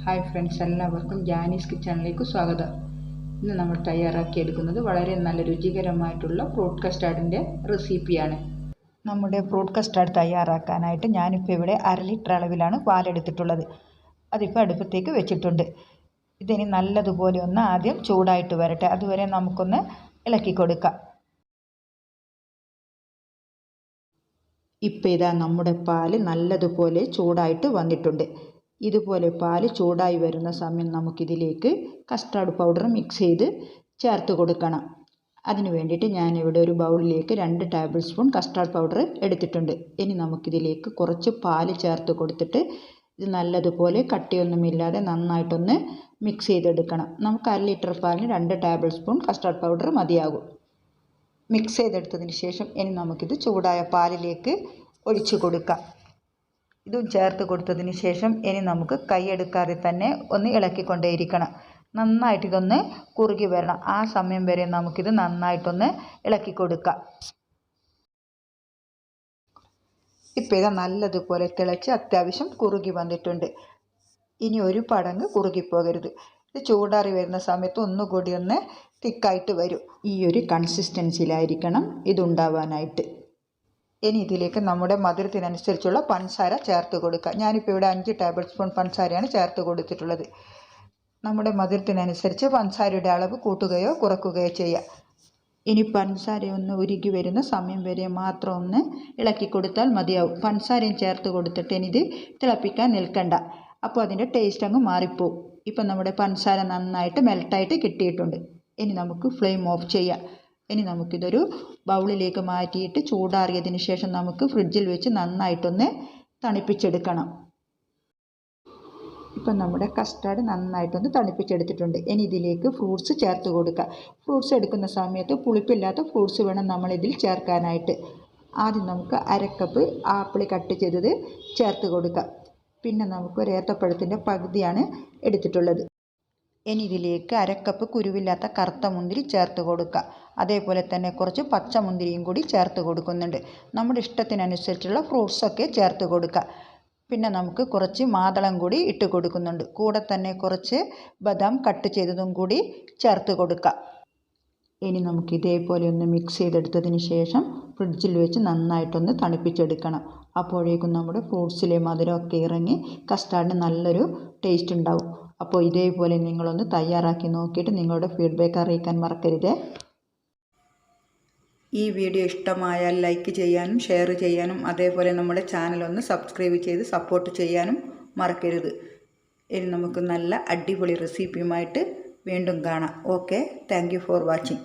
Hi friends, എല്ലാവർക്കും ജാനീസ് കിച്ചണിലേക്ക് സ്വാഗതം. ഇന്ന് നമ്മൾ തയ്യാറാക്കിയെടുക്കുന്നത് വളരെ നല്ല രുചികരമായിട്ടുള്ള ഫ്രൂട്ട് കസ്റ്റാർഡിൻ്റെ റെസിപ്പിയാണ്. നമ്മുടെ ഫ്രൂട്ട് കസ്റ്റാർഡ് തയ്യാറാക്കാനായിട്ട് ഞാനിപ്പോൾ ഇവിടെ 1/2 ലിറ്റർ അളവിലാണ് പാലെടുത്തിട്ടുള്ളത്. അതിപ്പോൾ അടുപ്പത്തേക്ക് വെച്ചിട്ടുണ്ട്. ഇതിനി നല്ലതുപോലെ ഒന്ന് ആദ്യം ചൂടായിട്ട് വരട്ടെ. അതുവരെ നമുക്കൊന്ന് ഇളക്കി കൊടുക്കാം. ഇപ്പോൾ ഇതാ നമ്മുടെ പാല് നല്ലതുപോലെ ചൂടായിട്ട് വന്നിട്ടുണ്ട്. ഇതുപോലെ പാല് ചൂടായി വരുന്ന സമയം നമുക്കിതിലേക്ക് കസ്റ്റാർഡ് പൗഡർ മിക്സ് ചെയ്ത് ചേർത്ത് കൊടുക്കണം. അതിന് വേണ്ടിയിട്ട് ഞാനിവിടെ ഒരു ബൗളിലേക്ക് 2 ടേബിൾ സ്പൂൺ കസ്റ്റാർഡ് പൗഡർ എടുത്തിട്ടുണ്ട്. ഇനി നമുക്കിതിലേക്ക് കുറച്ച് പാല് ചേർത്ത് കൊടുത്തിട്ട് ഇത് നല്ലതുപോലെ കട്ടിയൊന്നുമില്ലാതെ നന്നായിട്ടൊന്ന് മിക്സ് ചെയ്തെടുക്കണം. നമുക്ക് 1/2 ലിറ്റർ പാലിന് 2 ടേബിൾ സ്പൂൺ കസ്റ്റാർഡ് പൗഡർ മതിയാകും. മിക്സ് ചെയ്തെടുത്തതിന് ശേഷം ഇനി നമുക്കിത് ചൂടായ പാലിലേക്ക് ഒഴിച്ചു കൊടുക്കാം. ഇതും ചേർത്ത് കൊടുത്തതിന് ശേഷം ഇനി നമുക്ക് കൈയെടുക്കാതെ തന്നെ ഒന്ന് ഇളക്കിക്കൊണ്ടേയിരിക്കണം. നന്നായിട്ട് ഇതൊന്ന് കുറുകി വരണം. ആ സമയം വരെ നമുക്കിത് നന്നായിട്ടൊന്ന് ഇളക്കി കൊടുക്കാം. ഇപ്പോൾ ഇത് നല്ലതുപോലെ തിളച്ച് അത്യാവശ്യം കുറുകി വന്നിട്ടുണ്ട്. ഇനി ഒരു പടങ്ങ് കുറുകിപ്പോകരുത്. ഇത് ചൂടാറി വരുന്ന സമയത്ത് ഒന്നുകൂടി ഒന്ന് തിക്കായിട്ട് വരും. ഈ ഒരു കൺസിസ്റ്റൻസിയിലായിരിക്കണം ഇതുണ്ടാവാനായിട്ട്. ഇനി ഇതിലേക്ക് നമ്മുടെ മധുരത്തിനനുസരിച്ചുള്ള പഞ്ചസാര ചേർത്ത് കൊടുക്കുക. ഞാനിപ്പോൾ ഇവിടെ 5 ടേബിൾ സ്പൂൺ പഞ്ചസാരയാണ് ചേർത്ത് കൊടുത്തിട്ടുള്ളത്. നമ്മുടെ മധുരത്തിനനുസരിച്ച് പഞ്ചസാരയുടെ അളവ് കൂട്ടുകയോ കുറയ്ക്കുകയോ ചെയ്യാം. ഇനി പഞ്ചസാര ഒന്ന് ഉരുകി വരുന്ന സമയം വരെ മാത്രം ഒന്ന് ഇളക്കി കൊടുത്താൽ മതിയാവും. പഞ്ചസാരയും ചേർത്ത് കൊടുത്തിട്ട് ഇനി ഇത് തിളപ്പിക്കാൻ നിൽക്കണ്ട. അപ്പോൾ അതിൻ്റെ ടേസ്റ്റ് അങ്ങ് മാറിപ്പോവും. ഇപ്പം നമ്മുടെ പഞ്ചസാര നന്നായിട്ട് മെൽട്ടായിട്ട് കിട്ടിയിട്ടുണ്ട്. ഇനി നമുക്ക് ഫ്ലെയിം ഓഫ് ചെയ്യാം. ഇനി നമുക്കിതൊരു ബൗളിലേക്ക് മാറ്റിയിട്ട് ചൂടാറിയതിന് ശേഷം നമുക്ക് ഫ്രിഡ്ജിൽ വെച്ച് നന്നായിട്ടൊന്ന് തണുപ്പിച്ചെടുക്കണം. ഇപ്പം നമ്മുടെ കസ്റ്റാർഡ് നന്നായിട്ടൊന്ന് തണുപ്പിച്ചെടുത്തിട്ടുണ്ട്. ഇനി ഇതിലേക്ക് ഫ്രൂട്ട്സ് ചേർത്ത് കൊടുക്കുക. ഫ്രൂട്ട്സ് എടുക്കുന്ന സമയത്ത് പുളിപ്പില്ലാത്ത ഫ്രൂട്ട്സ് വേണം നമ്മളിതിൽ ചേർക്കാനായിട്ട്. ആദ്യം നമുക്ക് 1/2 കപ്പ് ആപ്പിൾ കട്ട് ചെയ്തത് ചേർത്ത് കൊടുക്കുക. പിന്നെ നമുക്ക് ഒരു ഏത്തപ്പഴത്തിൻ്റെ പകുതിയാണ് എടുത്തിട്ടുള്ളത്. ഇനി ഇതിലേക്ക് 1/2 കപ്പ് കുരുവില്ലാത്ത കറുത്ത മുന്തിരി ചേർത്ത് കൊടുക്കുക. അതേപോലെ തന്നെ കുറച്ച് പച്ചമുന്തിരിയും കൂടി ചേർത്ത് കൊടുക്കുന്നുണ്ട്. നമ്മുടെ ഇഷ്ടത്തിനനുസരിച്ചുള്ള ഫ്രൂട്ട്സൊക്കെ ചേർത്ത് കൊടുക്കുക. പിന്നെ നമുക്ക് കുറച്ച് മാതളം കൂടി ഇട്ട് കൊടുക്കുന്നുണ്ട്. കൂടെ തന്നെ കുറച്ച് ബദാം കട്ട് ചെയ്തതും കൂടി ചേർത്ത് കൊടുക്കുക. ഇനി നമുക്ക് ഇതേപോലെ ഒന്ന് മിക്സ് ചെയ്തെടുത്തതിന് ശേഷം ഫ്രിഡ്ജിൽ വെച്ച് നന്നായിട്ടൊന്ന് തണുപ്പിച്ചെടുക്കണം. അപ്പോഴേക്കും നമ്മുടെ ഫ്രൂട്ട്സിലെ മധുരമൊക്കെ ഇറങ്ങി കസ്റ്റാർഡിന് നല്ലൊരു ടേസ്റ്റ് ഉണ്ടാവും. അപ്പോൾ ഇതേപോലെ നിങ്ങളൊന്ന് തയ്യാറാക്കി നോക്കിയിട്ട് നിങ്ങളുടെ ഫീഡ്ബാക്ക് അറിയിക്കാൻ മറക്കരുത്. ഈ വീഡിയോ ഇഷ്ടമായാൽ ലൈക്ക് ചെയ്യാനും ഷെയർ ചെയ്യാനും അതേപോലെ നമ്മുടെ ചാനലൊന്ന് സബ്സ്ക്രൈബ് ചെയ്ത് സപ്പോർട്ട് ചെയ്യാനും മറക്കരുത്. ഇനി നമുക്ക് നല്ല അടിപൊളി റെസിപ്പിയുമായിട്ട് വീണ്ടും കാണാം. Okay, thank you for watching.